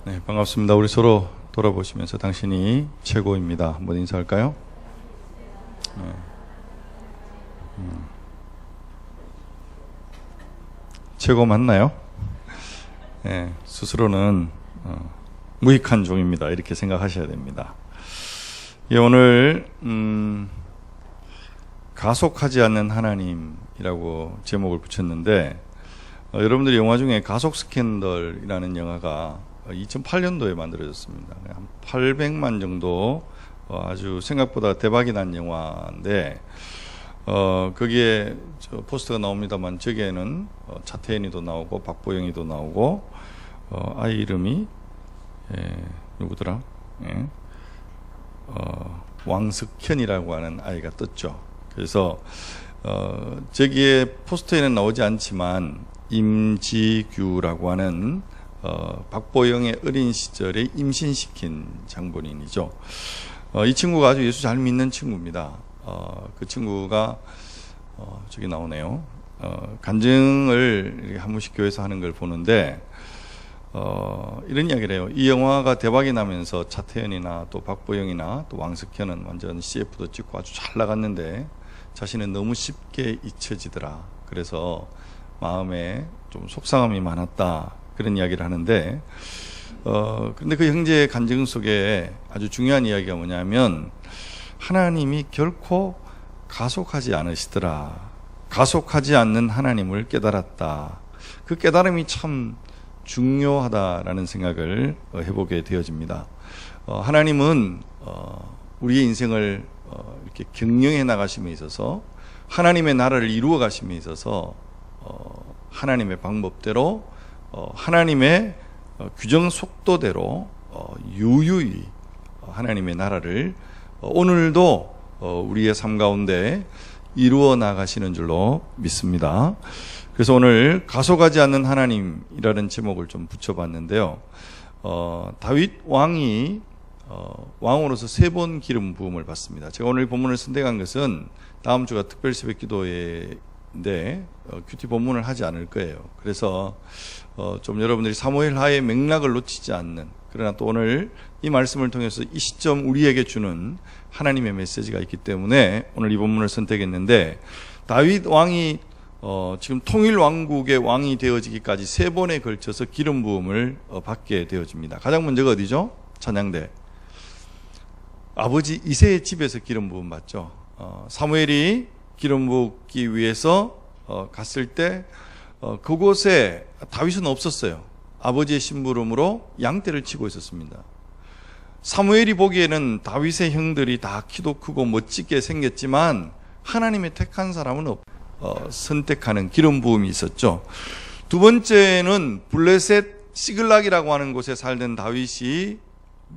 네, 반갑습니다. 우리 서로 돌아보시면서 당신이 최고입니다. 한번 인사할까요? 네. 최고 맞나요? 네, 스스로는 무익한 종입니다. 이렇게 생각하셔야 됩니다. 예, 오늘 가속하지 않는 하나님이라고 제목을 붙였는데 여러분들이 영화 중에 가속 스캔들이라는 영화가 2008년도에 만들어졌습니다. 한 800만 정도 아주 생각보다 대박이 난 영화인데 거기에 포스터가 나옵니다만 저기에는 차태현이도 나오고 박보영이도 나오고 아이 이름이 누구더라? 왕석현이라고 하는 아이가 떴죠. 그래서 저기에 포스터에는 나오지 않지만 임지규라고 하는 박보영의 어린 시절에 임신시킨 장본인이죠. 이 친구가 아주 예수 잘 믿는 친구입니다. 그 친구가 저기 나오네요. 간증을 한 번씩 교회에서 하는 걸 보는데 이런 이야기를 해요. 이 영화가 대박이 나면서 차태현이나 또 박보영이나 또 왕석현은 완전 CF도 찍고 아주 잘 나갔는데 자신은 너무 쉽게 잊혀지더라. 그래서 마음에 좀 속상함이 많았다. 그런 이야기를 하는데 그런데 그 형제의 간증 속에 아주 중요한 이야기가 뭐냐면 하나님이 결코 가속하지 않으시더라. 가속하지 않는 하나님을 깨달았다. 그 깨달음이 참 중요하다라는 생각을 해보게 되어집니다. 하나님은 우리의 인생을 이렇게 경영해 나가심에 있어서 하나님의 나라를 이루어 가심에 있어서 하나님의 방법대로 하나님의 규정 속도대로 유유히 하나님의 나라를 오늘도 우리의 삶 가운데 이루어 나가시는 줄로 믿습니다. 그래서 오늘 가속하지 않는 하나님이라는 제목을 좀 붙여봤는데요. 다윗 왕이 왕으로서 3번 기름 부음을 받습니다. 제가 오늘 본문을 선택한 것은 다음 주가 특별 새벽 기도회인데 큐티 본문을 하지 않을 거예요. 그래서 좀 여러분들이 사무엘 하의 맥락을 놓치지 않는, 그러나 또 오늘 이 말씀을 통해서 이 시점 우리에게 주는 하나님의 메시지가 있기 때문에 오늘 이 본문을 선택했는데, 다윗 왕이 지금 통일 왕국의 왕이 되어지기까지 3번에 걸쳐서 기름 부음을 받게 되어집니다. 가장 먼저가 어디죠? 찬양대. 아버지 이새의 집에서 기름 부음 받죠. 사무엘이 기름 붓기 위해서 갔을 때 그곳에 다윗은 없었어요. 아버지의 심부름으로 양떼를 치고 있었습니다. 사무엘이 보기에는 다윗의 형들이 다 키도 크고 멋지게 생겼지만 하나님의 택한 사람은 선택하는 기름 부음이 있었죠. 두 번째는 블레셋 시글락이라고 하는 곳에 살던 다윗이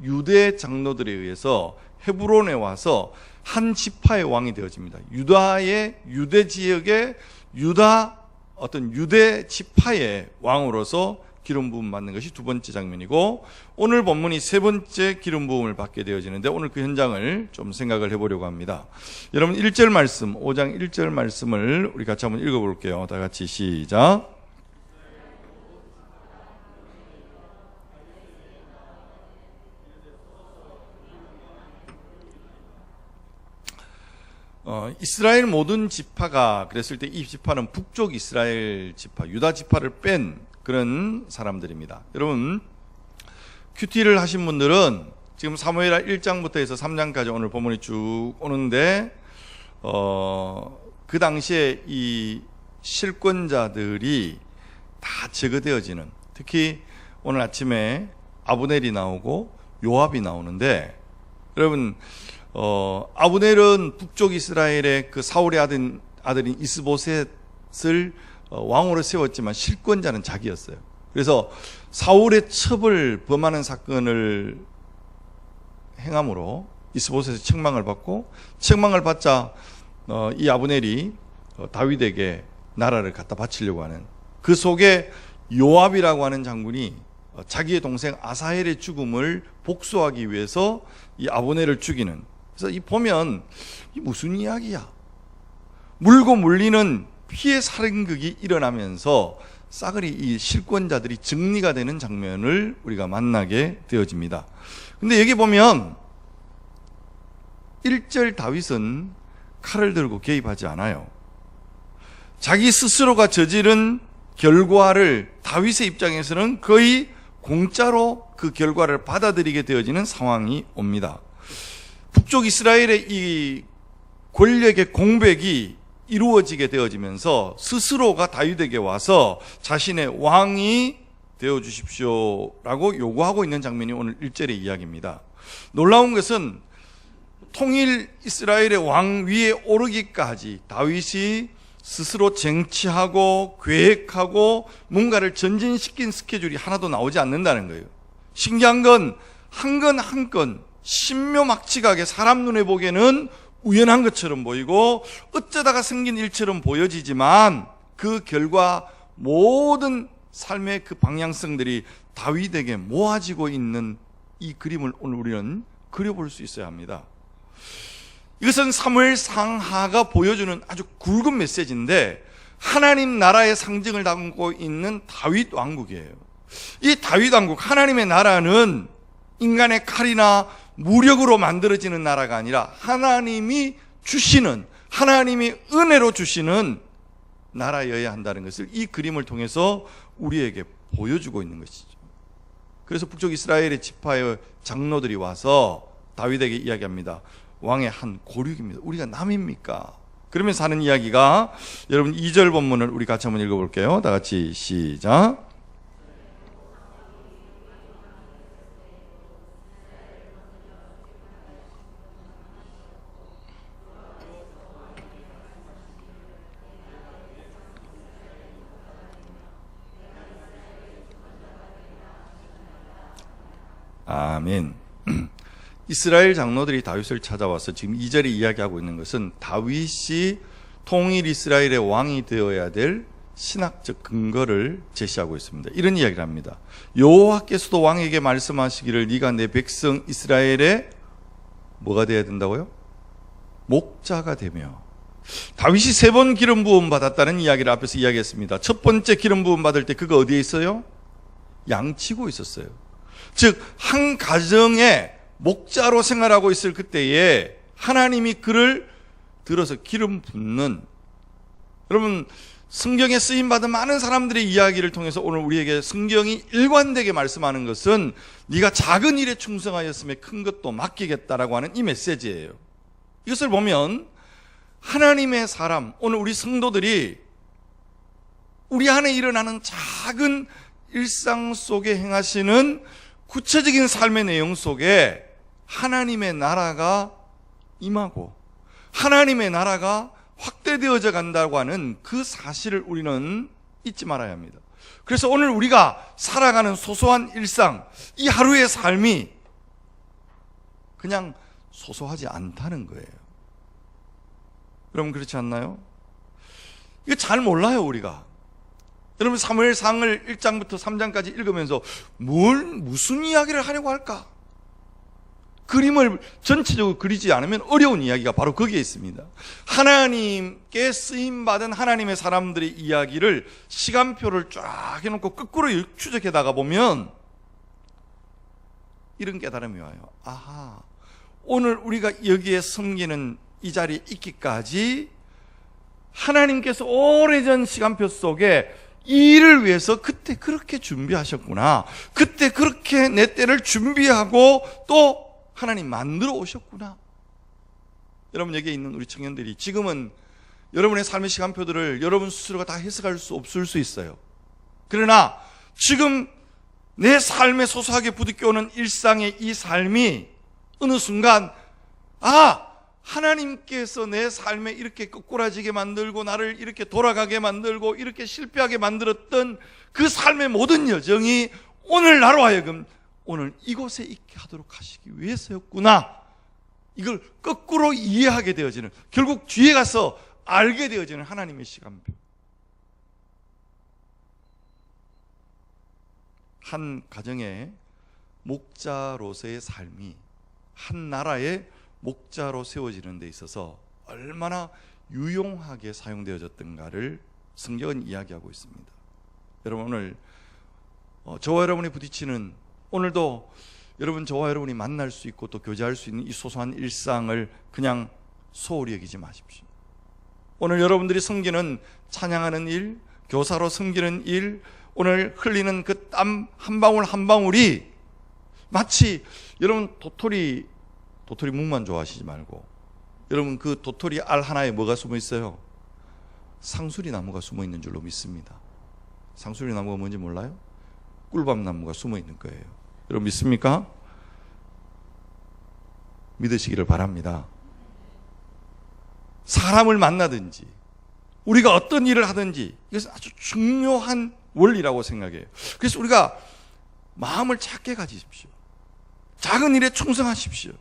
유대 장로들에 의해서 헤브론에 와서 한 지파의 왕이 되어집니다. 유대 지역의 유대 지파의 왕으로서 기름 부음 받는 것이 두 번째 장면이고, 오늘 본문이 3번째 기름 부음을 받게 되어지는데 오늘 그 현장을 좀 생각을 해보려고 합니다. 여러분 1절 말씀, 5장 1절 말씀을 우리 같이 한번 읽어볼게요. 다 같이 시작. 이스라엘 모든 지파가 그랬을 때 이 지파는 북쪽 이스라엘 지파, 유다 지파를 뺀 그런 사람들입니다. 여러분 큐티를 하신 분들은 지금 사무엘하 1장부터 해서 3장까지 오늘 본문이 쭉 오는데 그 당시에 이 실권자들이 다 제거되어지는, 특히 오늘 아침에 아브넬이 나오고 요압이 나오는데, 여러분 아브넬은 북쪽 이스라엘의 그 사울의 아들인 이스보셋을 왕으로 세웠지만 실권자는 자기였어요. 그래서 사울의 첩을 범하는 사건을 행함으로 이스보셋의 책망을 받고, 책망을 받자 이 아브넬이 다윗에게 나라를 갖다 바치려고 하는, 그 속에 요압이라고 하는 장군이 자기의 동생 아사헬의 죽음을 복수하기 위해서 이 아브넬을 죽이는, 그래서 이 보면 이 무슨 이야기야? 물고 물리는 피해 살인극이 일어나면서 싸그리 이 실권자들이 정리가 되는 장면을 우리가 만나게 되어집니다. 근데 여기 보면 1절 다윗은 칼을 들고 개입하지 않아요. 자기 스스로가 저지른 결과를 다윗의 입장에서는 거의 공짜로 그 결과를 받아들이게 되어지는 상황이 옵니다. 북쪽 이스라엘의 이 권력의 공백이 이루어지게 되어지면서 스스로가 다윗에게 와서 자신의 왕이 되어 주십시오라고 요구하고 있는 장면이 오늘 1절의 이야기입니다. 놀라운 것은 통일 이스라엘의 왕 위에 오르기까지 다윗이 스스로 쟁취하고 계획하고 뭔가를 전진시킨 스케줄이 하나도 나오지 않는다는 거예요. 신기한 건 한 건 한 건 신묘막측하게 사람 눈에 보기에는 우연한 것처럼 보이고 어쩌다가 생긴 일처럼 보여지지만 그 결과 모든 삶의 그 방향성들이 다윗에게 모아지고 있는 이 그림을 오늘 우리는 그려볼 수 있어야 합니다. 이것은 사무엘 상하가 보여주는 아주 굵은 메시지인데 하나님 나라의 상징을 담고 있는 다윗 왕국이에요. 이 다윗 왕국, 하나님의 나라는 인간의 칼이나 무력으로 만들어지는 나라가 아니라 하나님이 주시는, 하나님이 은혜로 주시는 나라여야 한다는 것을 이 그림을 통해서 우리에게 보여주고 있는 것이죠. 그래서 북쪽 이스라엘의 지파의 장로들이 와서 다윗에게 이야기합니다. 왕의 한 고륙입니다. 우리가 남입니까? 그러면서 하는 이야기가, 여러분 2절 본문을 우리 같이 한번 읽어볼게요. 다 같이 시작. 아멘. 이스라엘 장로들이 다윗을 찾아와서 지금 2절에 이야기하고 있는 것은 다윗이 통일 이스라엘의 왕이 되어야 될 신학적 근거를 제시하고 있습니다. 이런 이야기를 합니다. 여호와께서도 왕에게 말씀하시기를 네가 내 백성 이스라엘의 뭐가 되어야 된다고요? 목자가 되며. 다윗이 3번 기름 부음 받았다는 이야기를 앞에서 이야기했습니다. 첫 번째 기름 부음 받을 때 그가 어디에 있어요? 양치고 있었어요. 즉 한 가정에 목자로 생활하고 있을 그때에 하나님이 그를 들어서 기름 붓는, 여러분 성경에 쓰임받은 많은 사람들의 이야기를 통해서 오늘 우리에게 성경이 일관되게 말씀하는 것은 네가 작은 일에 충성하였음에 큰 것도 맡기겠다라고 하는 이 메시지예요. 이것을 보면 하나님의 사람, 오늘 우리 성도들이 우리 안에 일어나는 작은 일상 속에 행하시는 구체적인 삶의 내용 속에 하나님의 나라가 임하고 하나님의 나라가 확대되어져 간다고 하는 그 사실을 우리는 잊지 말아야 합니다. 그래서 오늘 우리가 살아가는 소소한 일상, 이 하루의 삶이 그냥 소소하지 않다는 거예요. 여러분 그렇지 않나요? 이거 잘 몰라요 우리가. 여러분 사무엘상을 1장부터 3장까지 읽으면서 무슨 이야기를 하려고 할까? 그림을 전체적으로 그리지 않으면 어려운 이야기가 바로 거기에 있습니다. 하나님께 쓰임받은 하나님의 사람들의 이야기를 시간표를 쫙 해놓고 거꾸로 추적해다가 보면 이런 깨달음이 와요. 아하, 오늘 우리가 여기에 섬기는 이 자리에 있기까지 하나님께서 오래전 시간표 속에 이 일을 위해서 그때 그렇게 준비하셨구나. 그때 그렇게 내 때를 준비하고 또 하나님 만들어 오셨구나. 여러분 여기에 있는 우리 청년들이 지금은 여러분의 삶의 시간표들을 여러분 스스로가 다 해석할 수 없을 수 있어요. 그러나 지금 내 삶에 소소하게 부딪혀오는 일상의 이 삶이 어느 순간 하나님께서 내 삶에 이렇게 거꾸라지게 만들고 나를 이렇게 돌아가게 만들고 이렇게 실패하게 만들었던 그 삶의 모든 여정이 오늘 나로 하여금 오늘 이곳에 있게 하도록 하시기 위해서였구나. 이걸 거꾸로 이해하게 되어지는, 결국 뒤에 가서 알게 되어지는 하나님의 시간표. 한 가정의 목자로서의 삶이 한 나라의 목자로 세워지는 데 있어서 얼마나 유용하게 사용되어졌던가를 성경은 이야기하고 있습니다. 여러분 오늘 저와 여러분이 부딪히는, 오늘도 여러분 저와 여러분이 만날 수 있고 또 교제할 수 있는 이 소소한 일상을 그냥 소홀히 여기지 마십시오. 오늘 여러분들이 섬기는, 찬양하는 일, 교사로 섬기는 일, 오늘 흘리는 그 땀 한 방울 한 방울이 마치, 여러분 도토리 묵만 좋아하시지 말고, 여러분 그 도토리 알 하나에 뭐가 숨어 있어요? 상수리 나무가 숨어 있는 줄로 믿습니다. 상수리 나무가 뭔지 몰라요? 꿀밤 나무가 숨어 있는 거예요. 여러분 믿습니까? 믿으시기를 바랍니다. 사람을 만나든지 우리가 어떤 일을 하든지 이것은 아주 중요한 원리라고 생각해요. 그래서 우리가 마음을 작게 가지십시오. 작은 일에 충성하십시오.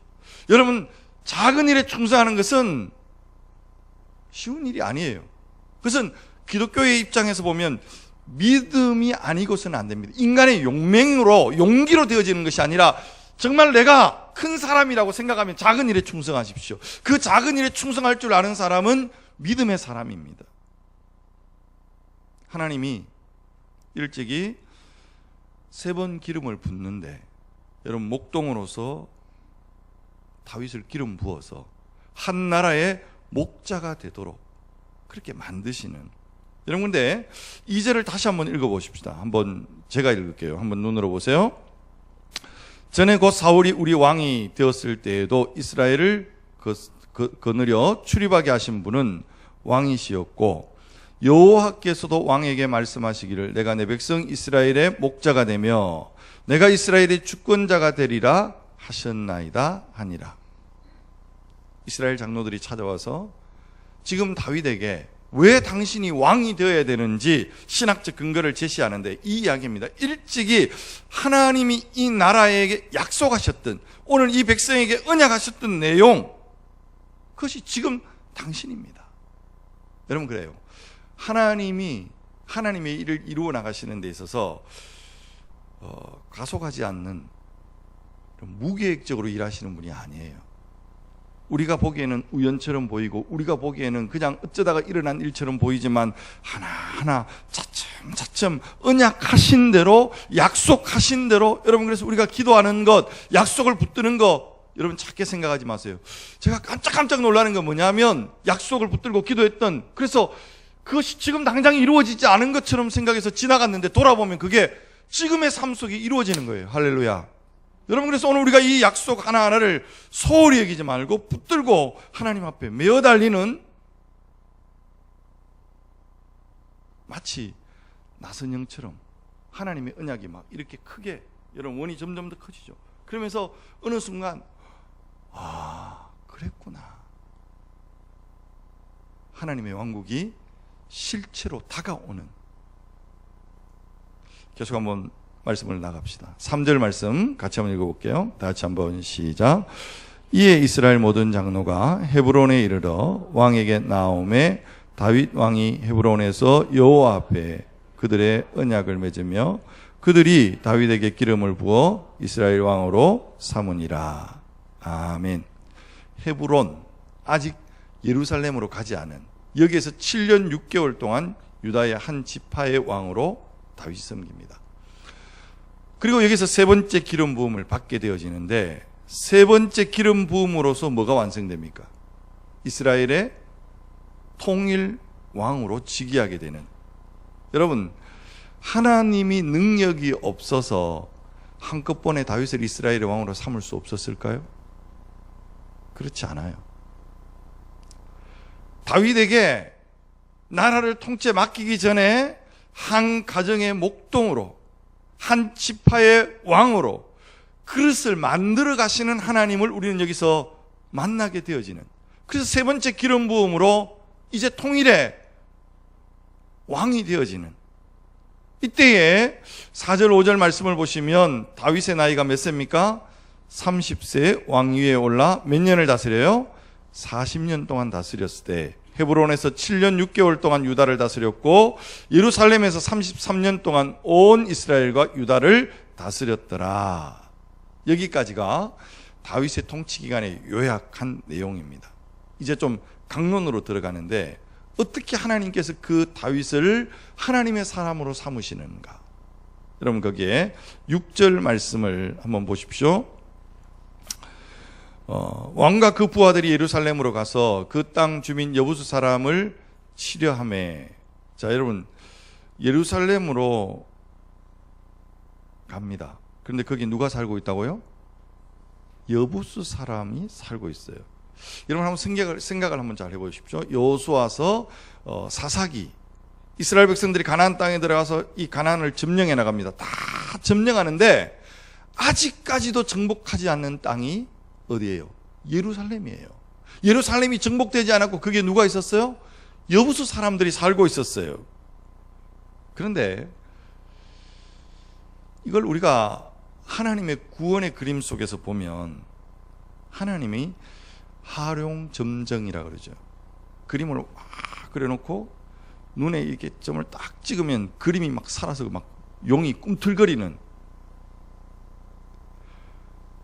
여러분, 작은 일에 충성하는 것은 쉬운 일이 아니에요. 그것은 기독교의 입장에서 보면 믿음이 아니고서는 안 됩니다. 인간의 용맹으로, 용기로 되어지는 것이 아니라 정말 내가 큰 사람이라고 생각하면 작은 일에 충성하십시오. 그 작은 일에 충성할 줄 아는 사람은 믿음의 사람입니다. 하나님이 일찍이 3번 기름을 붓는데, 여러분 목동으로서 다윗을 기름 부어서 한 나라의 목자가 되도록 그렇게 만드시는, 여러분 근데 2절을 다시 한번 읽어보십시다. 한번 제가 읽을게요. 한번 눈으로 보세요. 전에 곧 사울이 우리 왕이 되었을 때에도 이스라엘을 거느려 출입하게 하신 분은 왕이시었고, 여호와께서도 왕에게 말씀하시기를 내가 내 백성 이스라엘의 목자가 되며 내가 이스라엘의 주권자가 되리라 하셨나이다 하니라. 이스라엘 장로들이 찾아와서 지금 다윗에게 왜 당신이 왕이 되어야 되는지 신학적 근거를 제시하는데 이 이야기입니다. 일찍이 하나님이 이 나라에게 약속하셨던, 오늘 이 백성에게 언약하셨던 내용, 그것이 지금 당신입니다. 여러분 그래요. 하나님이 하나님의 일을 이루어 나가시는 데 있어서 가속하지 않는 무계획적으로 일하시는 분이 아니에요. 우리가 보기에는 우연처럼 보이고 우리가 보기에는 그냥 어쩌다가 일어난 일처럼 보이지만 하나하나 차츰차츰 언약하신 대로, 약속하신 대로, 여러분 그래서 우리가 기도하는 것, 약속을 붙드는 것, 여러분 작게 생각하지 마세요. 제가 깜짝 놀라는 건 뭐냐면 약속을 붙들고 기도했던, 그래서 그것이 지금 당장 이루어지지 않은 것처럼 생각해서 지나갔는데 돌아보면 그게 지금의 삶 속에 이루어지는 거예요. 할렐루야. 여러분 그래서 오늘 우리가 이 약속 하나하나를 소홀히 여기지 말고 붙들고 하나님 앞에 메어 달리는, 마치 나선형처럼 하나님의 언약이 막 이렇게 크게, 여러분 원이 점점 더 커지죠. 그러면서 어느 순간 그랬구나, 하나님의 왕국이 실체로 다가오는. 계속 한번 말씀을 나갑시다. 3절 말씀 같이 한번 읽어볼게요. 다 같이 한번 시작. 이에 이스라엘 모든 장로가 헤브론에 이르러 왕에게 나오매 다윗 왕이 헤브론에서 여호와 앞에 그들의 언약을 맺으며 그들이 다윗에게 기름을 부어 이스라엘 왕으로 삼으니라. 아멘. 헤브론, 아직 예루살렘으로 가지 않은, 여기에서 7년 6개월 동안 유다의 한 지파의 왕으로 다윗이 섬깁니다. 그리고 여기서 3번째 기름 부음을 받게 되어지는데, 3번째 기름 부음으로서 뭐가 완성됩니까? 이스라엘의 통일 왕으로 즉위하게 되는. 여러분, 하나님이 능력이 없어서 한꺼번에 다윗을 이스라엘의 왕으로 삼을 수 없었을까요? 그렇지 않아요. 다윗에게 나라를 통째 맡기기 전에 한 가정의 목동으로, 한 지파의 왕으로 그릇을 만들어 가시는 하나님을 우리는 여기서 만나게 되어지는, 그래서 3번째 기름 부음으로 이제 통일의 왕이 되어지는, 이때에 4절 5절 말씀을 보시면 다윗의 나이가 몇 세입니까? 30세 왕위에 올라 몇 년을 다스려요? 40년 동안 다스렸을 때, 헤브론에서 7년 6개월 동안 유다를 다스렸고 예루살렘에서 33년 동안 온 이스라엘과 유다를 다스렸더라. 여기까지가 다윗의 통치 기간의 요약한 내용입니다. 이제 좀 강론으로 들어가는데, 어떻게 하나님께서 그 다윗을 하나님의 사람으로 삼으시는가? 여러분 거기에 6절 말씀을 한번 보십시오. 왕과 그 부하들이 예루살렘으로 가서 그 땅 주민 여부수 사람을 치려하매. 자, 여러분 예루살렘으로 갑니다. 그런데 거기 누가 살고 있다고요? 여부수 사람이 살고 있어요. 여러분 한번 생각을 한번 잘 해보십시오. 여호수아서 사사기, 이스라엘 백성들이 가나안 땅에 들어가서 이 가나안을 점령해 나갑니다. 다 점령하는데 아직까지도 정복하지 않는 땅이 어디예요? 예루살렘이에요. 예루살렘이 정복되지 않았고 거기에 누가 있었어요? 여부수 사람들이 살고 있었어요. 그런데 이걸 우리가 하나님의 구원의 그림 속에서 보면 하나님이 하룡점정이라 그러죠. 그림을 막 그려놓고 눈에 이렇게 점을 딱 찍으면 그림이 막 살아서 막 용이 꿈틀거리는,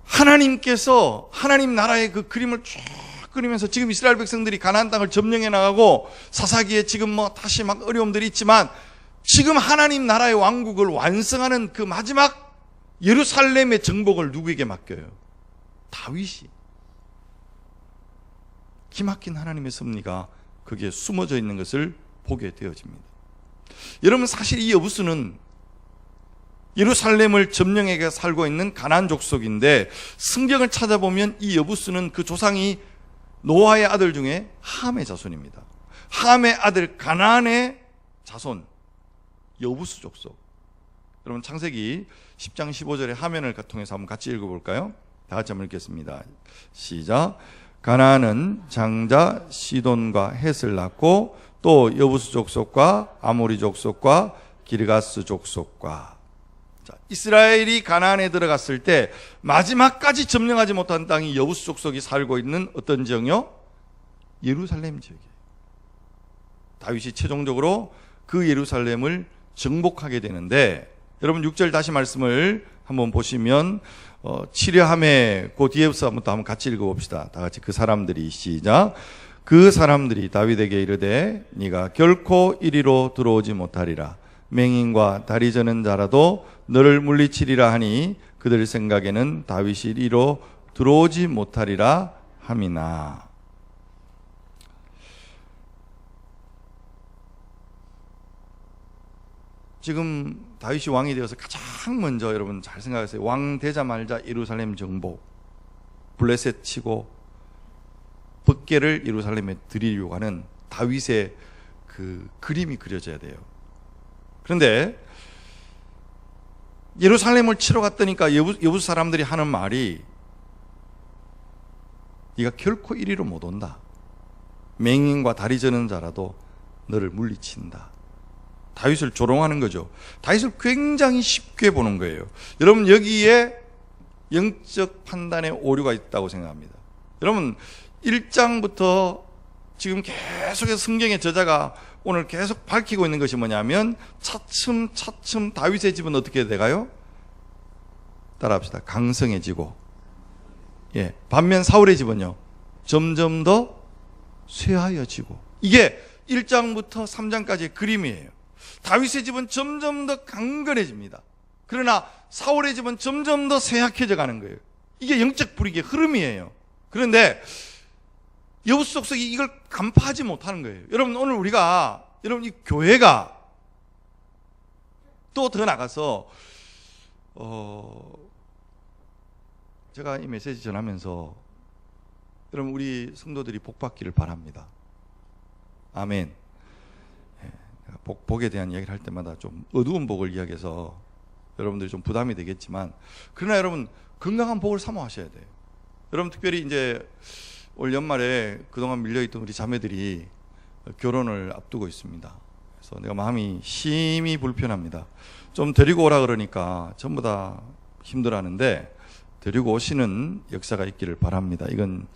하나님께서 하나님 나라의 그 그림을 쫙 그리면서 지금 이스라엘 백성들이 가나안 땅을 점령해 나가고 사사기에 지금 뭐 다시 막 어려움들이 있지만 지금 하나님 나라의 왕국을 완성하는 그 마지막 예루살렘의 정복을 누구에게 맡겨요? 다윗이. 기막힌 하나님의 섭리가 거기에 숨어져 있는 것을 보게 되어집니다. 여러분 사실 이 여부수는 예루살렘을 점령해 살고 있는 가나안 족속인데 성경을 찾아보면 이 여부수는 그 조상이 노아의 아들 중에 함의 자손입니다. 함의 아들 가나안의 자손 여부수 족속. 여러분 창세기 10장 15절의 화면을 통해서 한번 같이 읽어볼까요? 다 같이 한번 읽겠습니다. 시작. 가나안은 장자 시돈과 헷을 낳고 또 여부수 족속과 아모리 족속과 기르가스 족속과. 자, 이스라엘이 가나안에 들어갔을 때 마지막까지 점령하지 못한 땅이 여부수 족속이 살고 있는 어떤 지역이요? 예루살렘 지역이에요. 다윗이 최종적으로 그 예루살렘을 정복하게 되는데, 여러분 6절 다시 말씀을 한번 보시면 치려함에 그 뒤에부터 한번 같이 읽어봅시다. 다 같이 그 사람들이 시작. 그 사람들이 다윗에게 이르되 네가 결코 이리로 들어오지 못하리라. 맹인과 다리 저는 자라도 너를 물리치리라 하니 그들 생각에는 다윗이 이리로 들어오지 못하리라 함이나. 지금 다윗이 왕이 되어서 가장 먼저 여러분 잘 생각하세요. 왕 되자마자 예루살렘 정복, 블레셋 치고 법궤를 예루살렘에 드리려고 하는 다윗의 그 그림이 그려져야 돼요. 그런데 예루살렘을 치러 갔더니까 여부 사람들이 하는 말이 네가 결코 이리로 못 온다. 맹인과 다리 저는 자라도 너를 물리친다. 다윗을 조롱하는 거죠. 다윗을 굉장히 쉽게 보는 거예요. 여러분 여기에 영적 판단의 오류가 있다고 생각합니다. 여러분 1장부터 지금 계속해서 성경의 저자가 오늘 계속 밝히고 있는 것이 뭐냐면 차츰 다윗의 집은 어떻게 돼가요? 따라합시다. 강성해지고, 예, 반면 사울의 집은요 점점 더 쇠하여지고. 이게 1장부터 3장까지의 그림이에요. 다윗의 집은 점점 더 강건해집니다. 그러나 사울의 집은 점점 더 쇠약해져 가는 거예요. 이게 영적 불이익의 흐름이에요. 그런데 여부수 족속이 이걸 간파하지 못하는 거예요. 여러분 오늘 우리가, 여러분 이 교회가 또 더 나가서 제가 이 메시지 전하면서 여러분 우리 성도들이 복받기를 바랍니다. 아멘. 복에 대한 이야기를 할 때마다 좀 어두운 복을 이야기해서 여러분들이 좀 부담이 되겠지만, 그러나 여러분 건강한 복을 사모하셔야 돼요. 여러분 특별히 이제 올 연말에 그동안 밀려있던 우리 자매들이 결혼을 앞두고 있습니다. 그래서 내가 마음이 심히 불편합니다. 좀 데리고 오라 그러니까 전부 다 힘들어하는데 데리고 오시는 역사가 있기를 바랍니다. 이건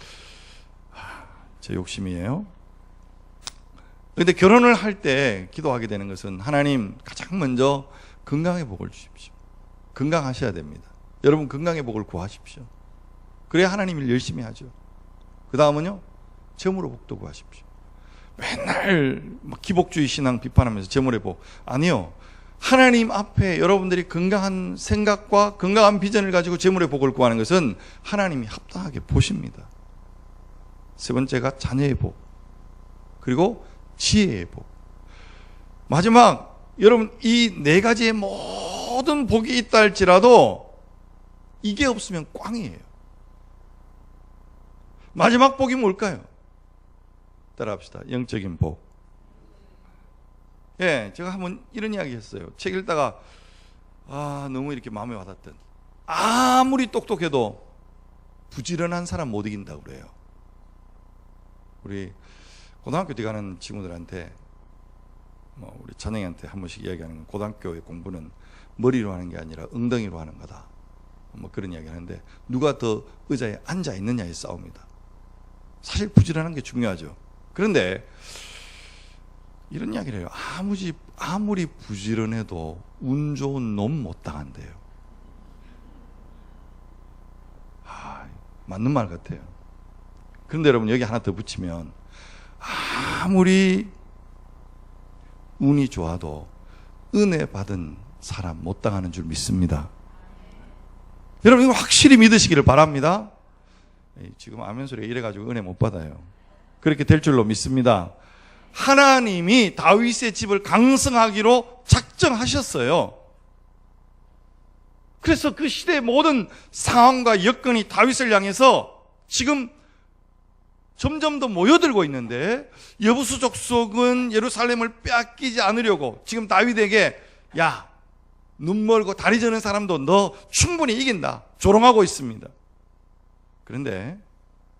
제 욕심이에요. 그런데 결혼을 할 때 기도하게 되는 것은 하나님 가장 먼저 건강의 복을 주십시오. 건강하셔야 됩니다. 여러분 건강의 복을 구하십시오. 그래야 하나님 일 열심히 하죠. 그 다음은요, 점으로 복도 구하십시오. 맨날 막 기복주의 신앙 비판하면서 재물회복. 아니요. 하나님 앞에 여러분들이 건강한 생각과 건강한 비전을 가지고 재물회복을 구하는 것은 하나님이 합당하게 보십니다. 세 번째가 자녀의 복, 그리고 지혜의 복. 마지막, 여러분 이 네 가지의 모든 복이 있다 할지라도 이게 없으면 꽝이에요. 마지막 복이 뭘까요? 따라합시다. 영적인 복. 예, 제가 한번 이런 이야기 했어요. 책 읽다가 너무 이렇게 마음에 와닿던, 아무리 똑똑해도 부지런한 사람 못 이긴다고 그래요. 우리 고등학교 때 가는 친구들한테, 우리 찬영이한테 한 번씩 이야기하는 건, 고등학교의 공부는 머리로 하는 게 아니라 엉덩이로 하는 거다, 그런 이야기 하는데, 누가 더 의자에 앉아 있느냐의 싸움이다. 사실 부지런한 게 중요하죠. 그런데 이런 이야기를 해요. 아무리 부지런해도 운 좋은 놈 못 당한대요. 맞는 말 같아요. 그런데 여러분, 여기 하나 더 붙이면, 아무리 운이 좋아도 은혜 받은 사람 못 당하는 줄 믿습니다. 여러분, 이거 확실히 믿으시기를 바랍니다. 지금 아멘 소리가 이래가지고 은혜 못 받아요. 그렇게 될 줄로 믿습니다. 하나님이 다윗의 집을 강성하기로 작정하셨어요. 그래서 그 시대의 모든 상황과 여건이 다윗을 향해서 지금 점점 더 모여들고 있는데, 여부수 족속은 예루살렘을 빼앗기지 않으려고 지금 다윗에게, 야, 눈 멀고 다리 저는 사람도 너 충분히 이긴다, 조롱하고 있습니다. 그런데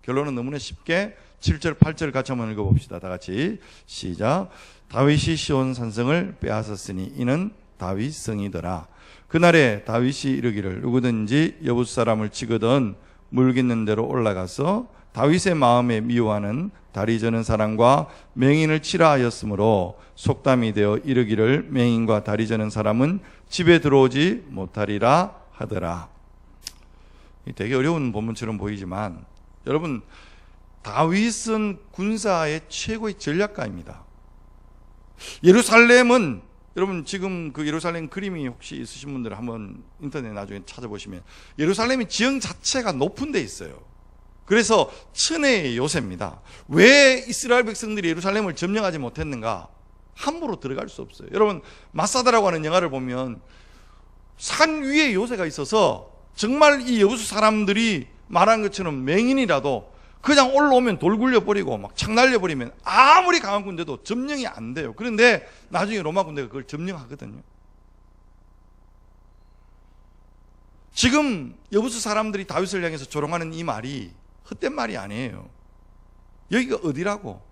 결론은 너무나 쉽게 7절 8절 같이 한번 읽어봅시다. 다 같이 시작. 다윗이 시온 산성을 빼앗았으니 이는 다윗 성이더라. 그날에 다윗이 이르기를, 누구든지 여부수 사람을 치거든 물깃는 대로 올라가서 다윗의 마음에 미워하는 다리 저는 사람과 맹인을 치라 하였으므로 속담이 되어 이르기를, 맹인과 다리 저는 사람은 집에 들어오지 못하리라 하더라. 되게 어려운 본문처럼 보이지만, 여러분, 다윗은 군사의 최고의 전략가입니다. 예루살렘은, 여러분 지금 그 예루살렘 그림이 혹시 있으신 분들 한번 인터넷 나중에 찾아보시면, 예루살렘이 지형 자체가 높은 데 있어요. 그래서 천혜의 요새입니다. 왜 이스라엘 백성들이 예루살렘을 점령하지 못했는가? 함부로 들어갈 수 없어요. 여러분, 마사다라고 하는 영화를 보면 산 위에 요새가 있어서 정말 이 여부수 사람들이 말한 것처럼 맹인이라도 그냥 올라오면 돌 굴려버리고 막 창 날려버리면 아무리 강한 군대도 점령이 안 돼요. 그런데 나중에 로마 군대가 그걸 점령하거든요. 지금 여부수 사람들이 다윗을 향해서 조롱하는 이 말이 헛된 말이 아니에요. 여기가 어디라고?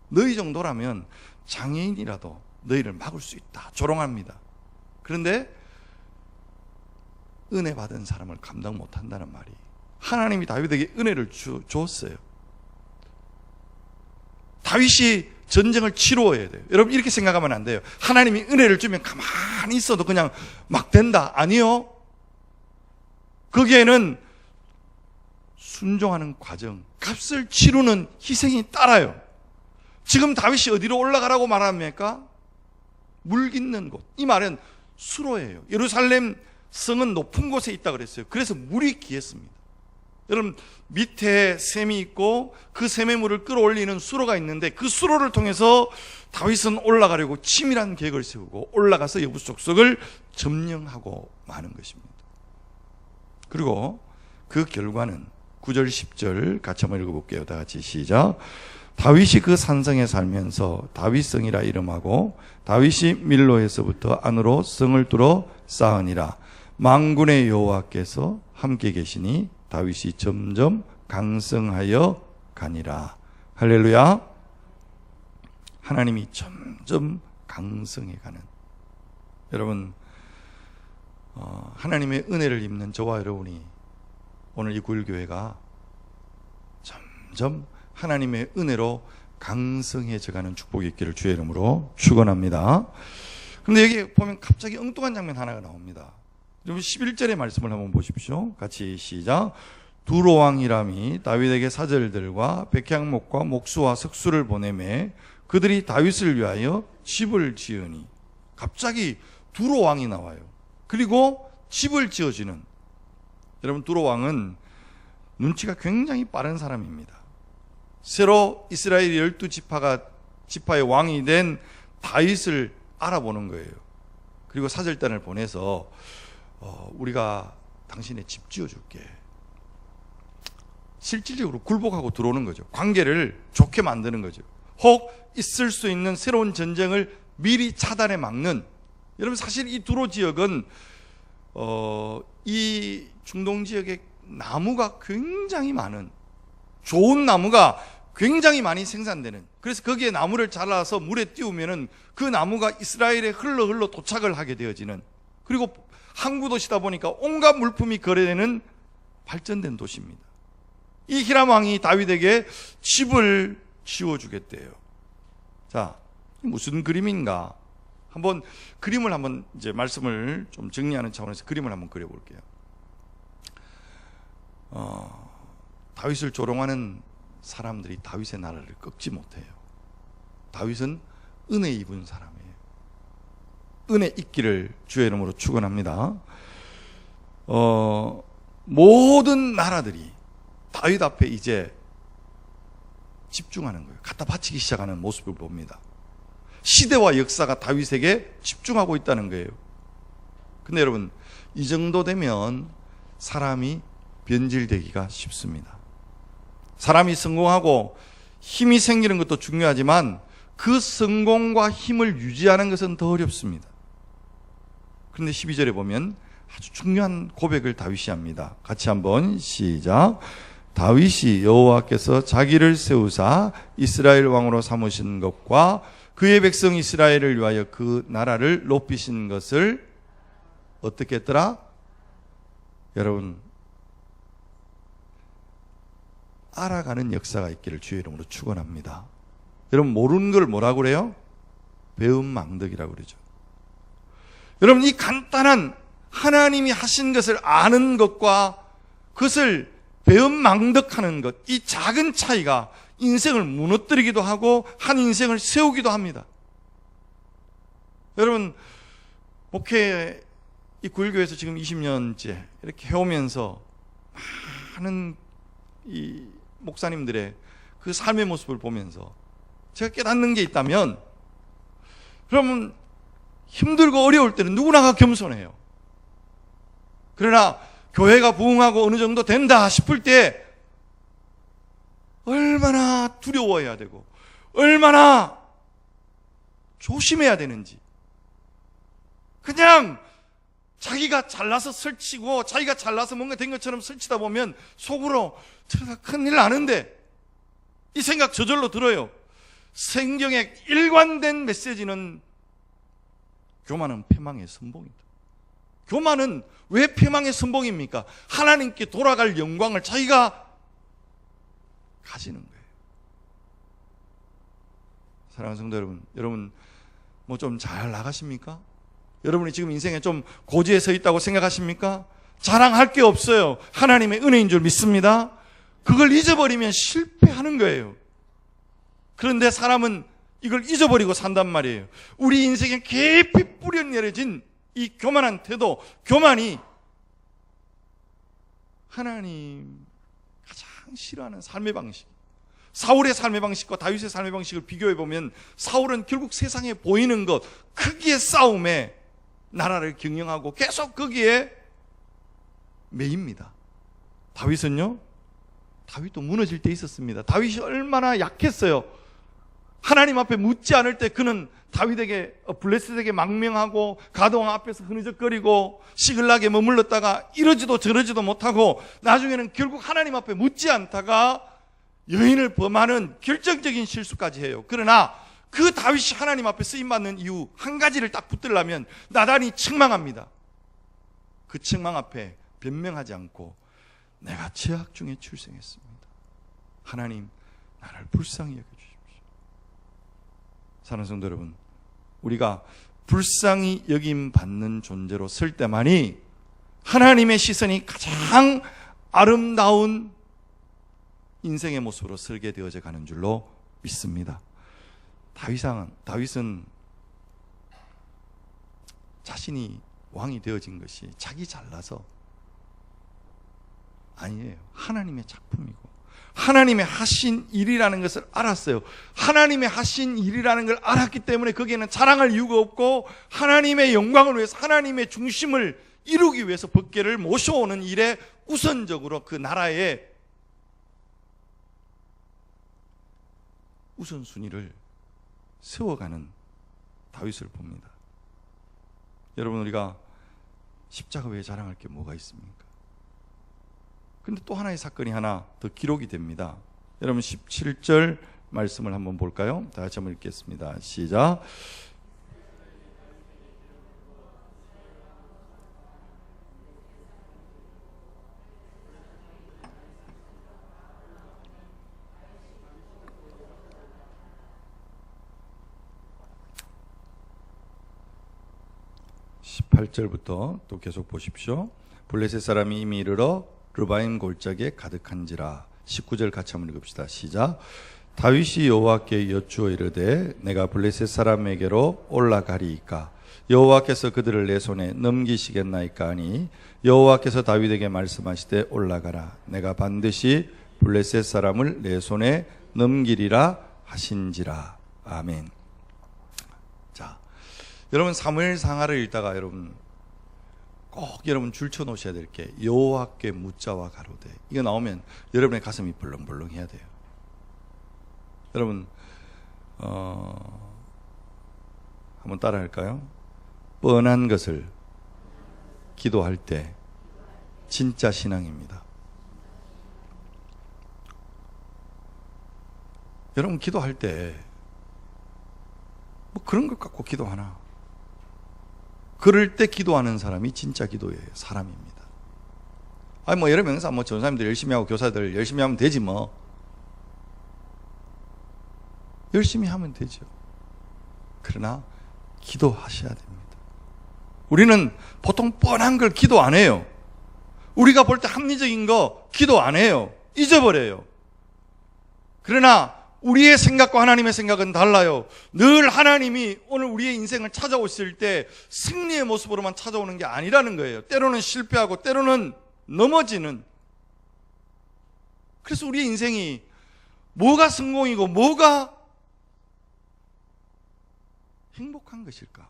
너희 정도라면 장애인이라도 너희를 막을 수 있다, 조롱합니다. 그런데 은혜 받은 사람을 감당 못한다는 말이, 하나님이 다윗에게 은혜를 주었어요. 다윗이 전쟁을 치루어야 돼요. 여러분, 이렇게 생각하면 안 돼요. 하나님이 은혜를 주면 가만히 있어도 그냥 막 된다. 아니요. 거기에는 순종하는 과정, 값을 치르는 희생이 따라요. 지금 다윗이 어디로 올라가라고 말합니까? 물 깃는 곳. 이 말은 수로예요. 예루살렘 성은 높은 곳에 있다 그랬어요. 그래서 물이 귀했습니다. 여러분, 밑에 샘이 있고 그 샘의 물을 끌어올리는 수로가 있는데, 그 수로를 통해서 다윗은 올라가려고 치밀한 계획을 세우고 올라가서 여부수 족속을 점령하고 마는 것입니다. 그리고 그 결과는 9절 10절 같이 한번 읽어볼게요. 다 같이 시작. 다윗이 그 산성에 살면서 다윗성이라 이름하고, 다윗이 밀로에서부터 안으로 성을 뚫어 쌓으니라. 만군의 여호와께서 함께 계시니 다윗이 점점 강성하여 가니라. 할렐루야. 하나님이 점점 강성해 가는, 여러분, 하나님의 은혜를 입는 저와 여러분이 오늘 이 9.1교회가 점점 하나님의 은혜로 강성해져 가는 축복이 있기를 주의 이름으로 축원합니다. 그런데 여기 보면 갑자기 엉뚱한 장면 하나가 나옵니다. 여러분, 11절의 말씀을 한번 보십시오. 같이 시작. 두로왕 히람이 다윗에게 사절들과 백향목과 목수와 석수를 보내매 그들이 다윗을 위하여 집을 지으니. 갑자기 두로왕이 나와요. 그리고 집을 지어주는. 여러분, 두로왕은 눈치가 굉장히 빠른 사람입니다. 새로 이스라엘 12지파의 왕이 된 다윗을 알아보는 거예요. 그리고 사절단을 보내서 우리가 당신의 집 지어줄게. 실질적으로 굴복하고 들어오는 거죠. 관계를 좋게 만드는 거죠. 혹 있을 수 있는 새로운 전쟁을 미리 차단해 막는. 여러분, 사실 이 두로 지역은 이 중동 지역에 나무가 굉장히 많은, 좋은 나무가 굉장히 많이 생산되는, 그래서 거기에 나무를 잘라서 물에 띄우면은 그 나무가 이스라엘에 흘러 도착을 하게 되어지는, 그리고 항구 도시다 보니까 온갖 물품이 거래되는 발전된 도시입니다. 이 히람 왕이 다윗에게 집을 지어주겠대요. 자, 무슨 그림인가? 한번 그림을 한번 이제 말씀을 좀 정리하는 차원에서 그림을 한번 그려볼게요. 다윗을 조롱하는 사람들이 다윗의 나라를 꺾지 못해요. 다윗은 은혜 입은 사람이에요. 은혜 있기를 주의 이름으로 축원합니다. 모든 나라들이 다윗 앞에 이제 집중하는 거예요. 갖다 바치기 시작하는 모습을 봅니다. 시대와 역사가 다윗에게 집중하고 있다는 거예요. 근데 여러분, 이 정도 되면 사람이 변질되기가 쉽습니다. 사람이 성공하고 힘이 생기는 것도 중요하지만 그 성공과 힘을 유지하는 것은 더 어렵습니다. 그런데 12절에 보면 아주 중요한 고백을 다윗이 합니다. 같이 한번 시작. 다윗이 여호와께서 자기를 세우사 이스라엘 왕으로 삼으신 것과 그의 백성 이스라엘을 위하여 그 나라를 높이신 것을 어떻게 했더라? 여러분, 알아가는 역사가 있기를 주의 이름으로 축원합니다. 여러분, 모르는 걸 뭐라고 그래요? 배은망덕이라고 그러죠. 여러분, 이 간단한 하나님이 하신 것을 아는 것과 그것을 배은망덕하는 것, 이 작은 차이가 인생을 무너뜨리기도 하고 한 인생을 세우기도 합니다. 여러분, 목회 이 구일교회에서 지금 20년째 이렇게 해오면서 많은 이 목사님들의 그 삶의 모습을 보면서 제가 깨닫는 게 있다면, 그러면 힘들고 어려울 때는 누구나가 겸손해요. 그러나 교회가 부흥하고 어느 정도 된다 싶을 때 얼마나 두려워해야 되고 얼마나 조심해야 되는지. 그냥 자기가 잘나서 설치고 자기가 잘나서 뭔가 된 것처럼 설치다 보면 속으로 저러다 큰일 나는데, 이 생각 저절로 들어요. 성경의 일관된 메시지는 교만은 패망의 선봉이다. 교만은 왜 패망의 선봉입니까? 하나님께 돌아갈 영광을 자기가 가지는 거예요. 사랑하는 성도 여러분, 여러분 뭐 좀 잘 나가십니까? 여러분이 지금 인생에 좀 고지에 서 있다고 생각하십니까? 자랑할 게 없어요. 하나님의 은혜인 줄 믿습니다. 그걸 잊어버리면 실패하는 거예요. 그런데 사람은 이걸 잊어버리고 산단 말이에요. 우리 인생에 깊이 뿌려내려진 이 교만한 태도, 교만이 하나님 가장 싫어하는 삶의 방식. 사울의 삶의 방식과 다윗의 삶의 방식을 비교해보면 사울은 결국 세상에 보이는 것, 크기의 싸움에 나라를 경영하고 계속 거기에 매입니다. 다윗은요? 다윗도 무너질 때 있었습니다. 다윗이 얼마나 약했어요. 하나님 앞에 묻지 않을 때 그는 다윗에게, 블레셋에게 망명하고 가드왕 앞에서 흐느적거리고 시글락에 머물렀다가 이러지도 저러지도 못하고 나중에는 결국 하나님 앞에 묻지 않다가 여인을 범하는 결정적인 실수까지 해요. 그러나 그 다윗이 하나님 앞에 쓰임받는 이유 한 가지를 딱 붙들려면 나단이 책망합니다. 그 책망 앞에 변명하지 않고 내가 죄악 중에 출생했습니다. 하나님 나를 불쌍히 여겨주십시오. 사랑하는 성도 여러분, 우리가 불쌍히 여김 받는 존재로 설 때만이 하나님의 시선이 가장 아름다운 인생의 모습으로 설계되어져 가는 줄로 믿습니다. 다윗은 자신이 왕이 되어진 것이 자기 잘나서 아니에요. 하나님의 작품이고 하나님의 하신 일이라는 것을 알았어요. 하나님의 하신 일이라는 걸 알았기 때문에 거기에는 자랑할 이유가 없고 하나님의 영광을 위해서 하나님의 중심을 이루기 위해서 법궤를 모셔오는 일에 우선적으로 그 나라의 우선순위를 세워가는 다윗을 봅니다. 여러분, 우리가 십자가 외에 자랑할 게 뭐가 있습니까? 근데 또 하나의 사건이 하나 더 기록이 됩니다. 여러분 17절 말씀을 한번 볼까요? 다 같이 한번 읽겠습니다. 시작. (18절부터) 또 계속 보십시오. 블레셋 사람이 이미 이르러 르바임 골짜기에 가득한지라. 19절 같이 한번 읽읍시다. 시작. 다윗이 여호와께 여쭈어 이르되 내가 블레셋 사람에게로 올라가리이까 여호와께서 그들을 내 손에 넘기시겠나이까 하니 여호와께서 다윗에게 말씀하시되 올라가라 내가 반드시 블레셋 사람을 내 손에 넘기리라 하신지라. 아멘. 자, 여러분 사무엘 상하를 읽다가 여러분 꼭 여러분 줄쳐 놓으셔야 될 게 여호와께 묻자와 가로되, 이거 나오면 여러분의 가슴이 벌렁벌렁 해야 돼요. 여러분 한번 따라 할까요? 뻔한 것을 기도할 때 진짜 신앙입니다. 여러분 기도할 때 뭐 그런 것 갖고 기도하나? 그럴 때 기도하는 사람이 진짜 기도의 사람입니다. 아니 뭐 여러분 항상 뭐 전사님들 열심히 하고 교사들 열심히 하면 되지 뭐. 열심히 하면 되죠. 그러나 기도하셔야 됩니다. 우리는 보통 뻔한 걸 기도 안 해요. 우리가 볼 때 합리적인 거 기도 안 해요. 잊어버려요. 그러나 우리의 생각과 하나님의 생각은 달라요. 늘 하나님이 오늘 우리의 인생을 찾아오실 때 승리의 모습으로만 찾아오는 게 아니라는 거예요. 때로는 실패하고 때로는 넘어지는. 그래서 우리의 인생이 뭐가 성공이고 뭐가 행복한 것일까?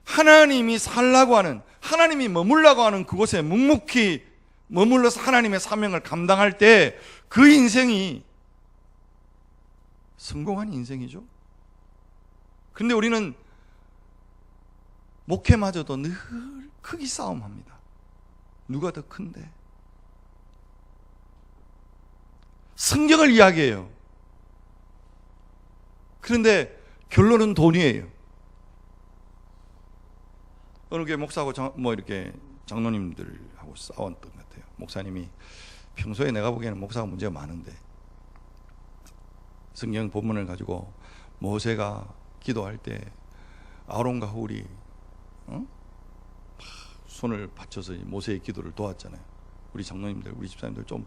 하나님이 살라고 하는, 하나님이 머물라고 하는 그곳에 묵묵히 머물러서 하나님의 사명을 감당할 때 그 인생이 성공한 인생이죠. 그런데 우리는 목회마저도 늘 크기 싸움합니다. 누가 더 큰데? 성경을 이야기해요. 그런데 결론은 돈이에요. 어느 교회 목사하고 이렇게 장로님들하고 싸웠던 것 같아요. 목사님이 평소에 내가 보기에는 목사가 문제가 많은데 성경 본문을 가지고 모세가 기도할 때 아론과 훌이 손을 받쳐서 모세의 기도를 도왔잖아요. 우리 장로님들, 우리 집사님들 좀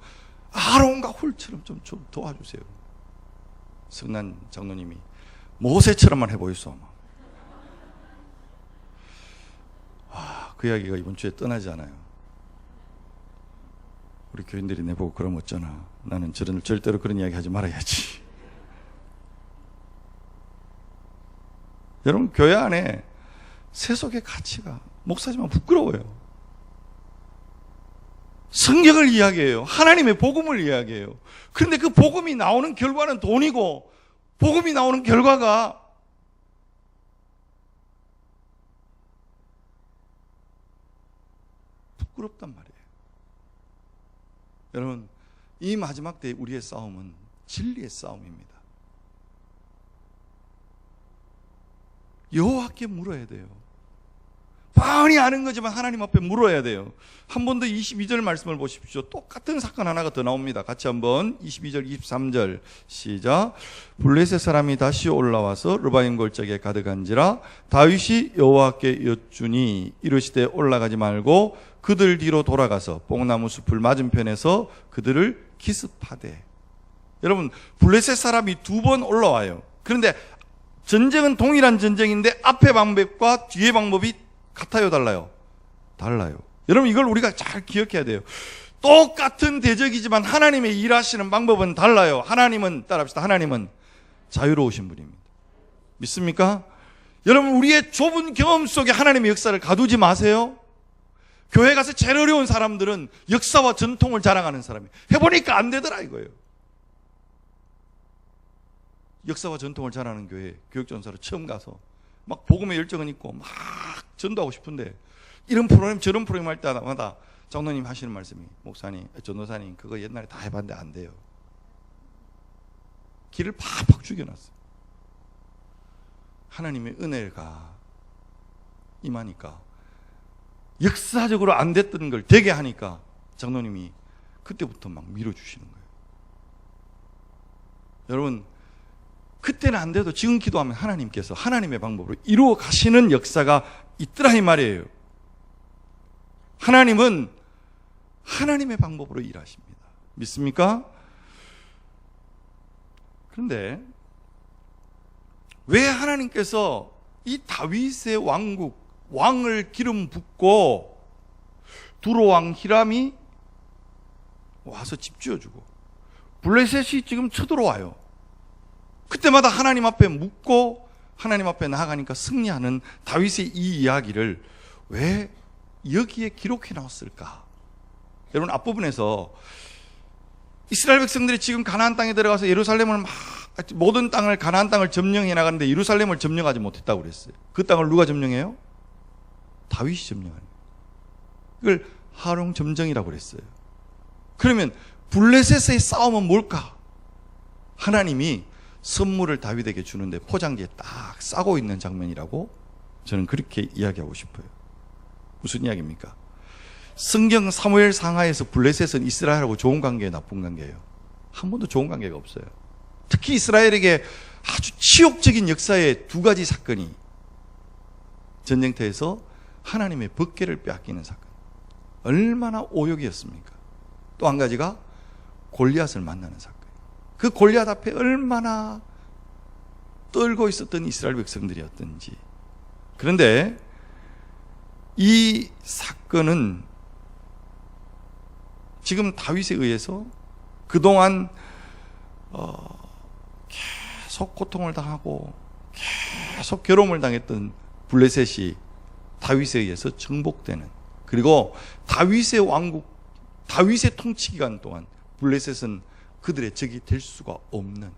아론과 훌처럼 좀 도와주세요. 성난 장로님이 모세처럼만 해보이소. 그 이야기가 이번 주에 떠나지 않아요. 우리 교인들이 내보고 그러면 어쩌나. 나는 절대로 그런 이야기 하지 말아야지. 여러분 교회 안에 세속의 가치가 목사지만 부끄러워요. 성경을 이야기해요. 하나님의 복음을 이야기해요. 그런데 그 복음이 나오는 결과는 돈이고 복음이 나오는 결과가 부끄럽단 말이에요. 여러분 이 마지막 때 우리의 싸움은 진리의 싸움입니다. 여호와께 물어야 돼요. 뻔히 아는 거지만 하나님 앞에 물어야 돼요. 한 번 더 22절 말씀을 보십시오. 똑같은 사건 하나가 더 나옵니다. 같이 한번 22절 23절 시작. 블레셋 사람이 다시 올라와서 르바임 골짜기에 가득한지라 다윗이 여호와께 여쭈니 이르시되 올라가지 말고 그들 뒤로 돌아가서 뽕나무 숲을 맞은편에서 그들을 기습하되. 여러분, 블레셋 사람이 2번 올라와요. 그런데 전쟁은 동일한 전쟁인데 앞의 방법과 뒤의 방법이 같아요, 달라요? 달라요. 여러분, 이걸 우리가 잘 기억해야 돼요. 똑같은 대적이지만 하나님의 일하시는 방법은 달라요. 하나님은, 따라합시다. 하나님은 자유로우신 분입니다. 믿습니까? 여러분, 우리의 좁은 경험 속에 하나님의 역사를 가두지 마세요. 교회 가서 제일 어려운 사람들은 역사와 전통을 자랑하는 사람이에요. 해보니까 안 되더라 이거예요. 역사와 전통을 자랑하는 교회 교육전사로 처음 가서 막 복음의 열정은 있고 막 전도하고 싶은데 이런 프로그램 저런 프로그램 할 때마다 장로님 하시는 말씀이 목사님, 전도사님 그거 옛날에 다 해봤는데 안 돼요. 길을 팍팍 죽여놨어요. 하나님의 은혜가 임하니까 역사적으로 안 됐던 걸 되게 하니까 장로님이 그때부터 막 밀어주시는 거예요. 여러분, 그때는 안 돼도 지금 기도하면 하나님께서 하나님의 방법으로 이루어 가시는 역사가 있더라 이 말이에요. 하나님은 하나님의 방법으로 일하십니다. 믿습니까? 그런데 왜 하나님께서 이 다윗의 왕국, 왕을 기름 붓고 두로왕 히람이 와서 집 지어주고 블레셋이 지금 쳐들어와요. 그때마다 하나님 앞에 묻고 하나님 앞에 나아가니까 승리하는 다윗의 이 이야기를 왜 여기에 기록해 놨을까? 여러분, 앞부분에서 이스라엘 백성들이 지금 가나안 땅에 들어가서 예루살렘을 막 모든 땅을 가나안 땅을 점령해 나가는데 예루살렘을 점령하지 못했다고 그랬어요. 그 땅을 누가 점령해요? 다윗이 점령하는 거예요. 이걸 하롱 점정이라고 그랬어요. 그러면 블레셋의 싸움은 뭘까? 하나님이 선물을 다윗에게 주는데 포장지에 딱 싸고 있는 장면이라고 저는 그렇게 이야기하고 싶어요. 무슨 이야기입니까? 성경 사무엘 상하에서 블레셋은 이스라엘하고 좋은 관계예요, 나쁜 관계예요? 한 번도 좋은 관계가 없어요. 특히 이스라엘에게 아주 치욕적인 역사의 2가지 사건이 전쟁터에서 하나님의 법궤를 빼앗기는 사건. 얼마나 오욕이었습니까? 또 한 가지가 골리앗을 만나는 사건. 그 골리앗 앞에 얼마나 떨고 있었던 이스라엘 백성들이었던지. 그런데 이 사건은 지금 다윗에 의해서 그동안 계속 고통을 당하고 계속 괴로움을 당했던 블레셋이 다윗에 의해서 정복되는, 그리고 다윗의 왕국, 다윗의 통치 기간 동안 블레셋은 그들의 적이 될 수가 없는,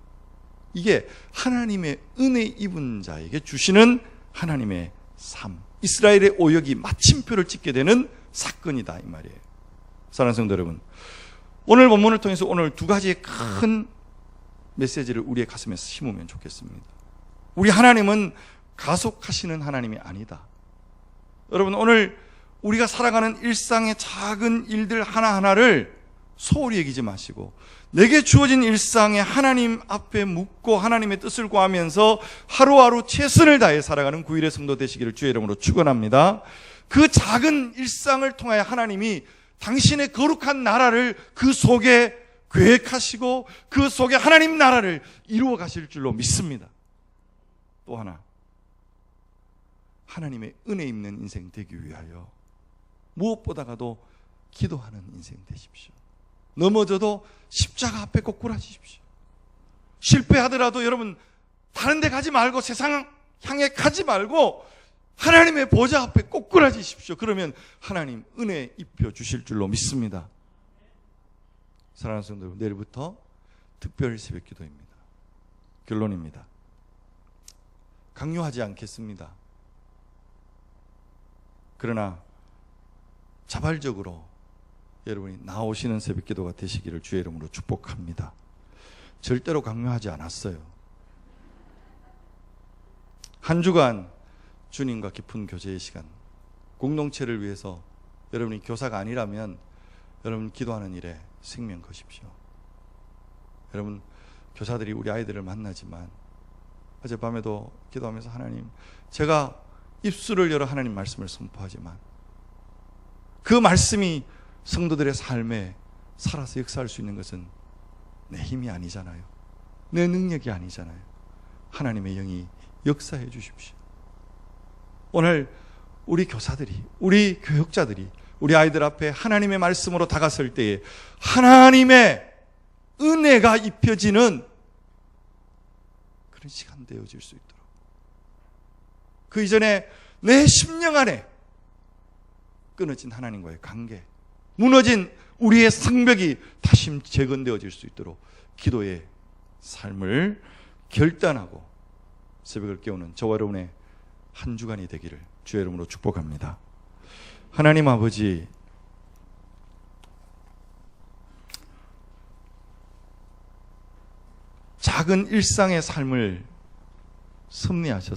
이게 하나님의 은혜 입은 자에게 주시는 하나님의 삶, 이스라엘의 오역이 마침표를 찍게 되는 사건이다 이 말이에요. 사랑하는 성도 여러분, 오늘 본문을 통해서 오늘 2가지의 큰 메시지를 우리의 가슴에 심으면 좋겠습니다. 우리 하나님은 가속하시는 하나님이 아니다. 여러분, 오늘 우리가 살아가는 일상의 작은 일들 하나하나를 소홀히 여기지 마시고 내게 주어진 일상에 하나님 앞에 묻고 하나님의 뜻을 구하면서 하루하루 최선을 다해 살아가는 9일의 성도 되시기를 주의 이름으로 축원합니다. 그 작은 일상을 통하여 하나님이 당신의 거룩한 나라를 그 속에 계획하시고 그 속에 하나님 나라를 이루어 가실 줄로 믿습니다. 또 하나, 하나님의 은혜 있는 인생 되기 위하여 무엇보다가도 기도하는 인생 되십시오. 넘어져도 십자가 앞에 꼬꾸라지십시오. 실패하더라도 여러분 다른 데 가지 말고 세상 향해 가지 말고 하나님의 보좌 앞에 꼬꾸라지십시오. 그러면 하나님 은혜 입혀 주실 줄로 믿습니다. 사랑하는 성도 여러분, 내일부터 특별 새벽 기도입니다. 결론입니다. 강요하지 않겠습니다. 그러나 자발적으로 여러분이 나오시는 새벽 기도가 되시기를 주의 이름으로 축복합니다. 절대로 강요하지 않았어요. 한 주간 주님과 깊은 교제의 시간 공동체를 위해서 여러분이 교사가 아니라면 여러분 기도하는 일에 생명 거십시오. 여러분 교사들이 우리 아이들을 만나지만 어젯밤에도 기도하면서 하나님, 제가 입술을 열어 하나님 말씀을 선포하지만 그 말씀이 성도들의 삶에 살아서 역사할 수 있는 것은 내 힘이 아니잖아요. 내 능력이 아니잖아요. 하나님의 영이 역사해 주십시오. 오늘 우리 교사들이, 우리 교육자들이 우리 아이들 앞에 하나님의 말씀으로 다가설 때에 하나님의 은혜가 입혀지는 그런 시간 되어질 수 있도록, 그 이전에 내 심령 안에 끊어진 하나님과의 관계, 무너진 우리의 성벽이 다시 재건되어질 수 있도록 기도의 삶을 결단하고 새벽을 깨우는 저와 여러분의 한 주간이 되기를 주의 이름으로 축복합니다. 하나님 아버지, 작은 일상의 삶을 섭리하셔서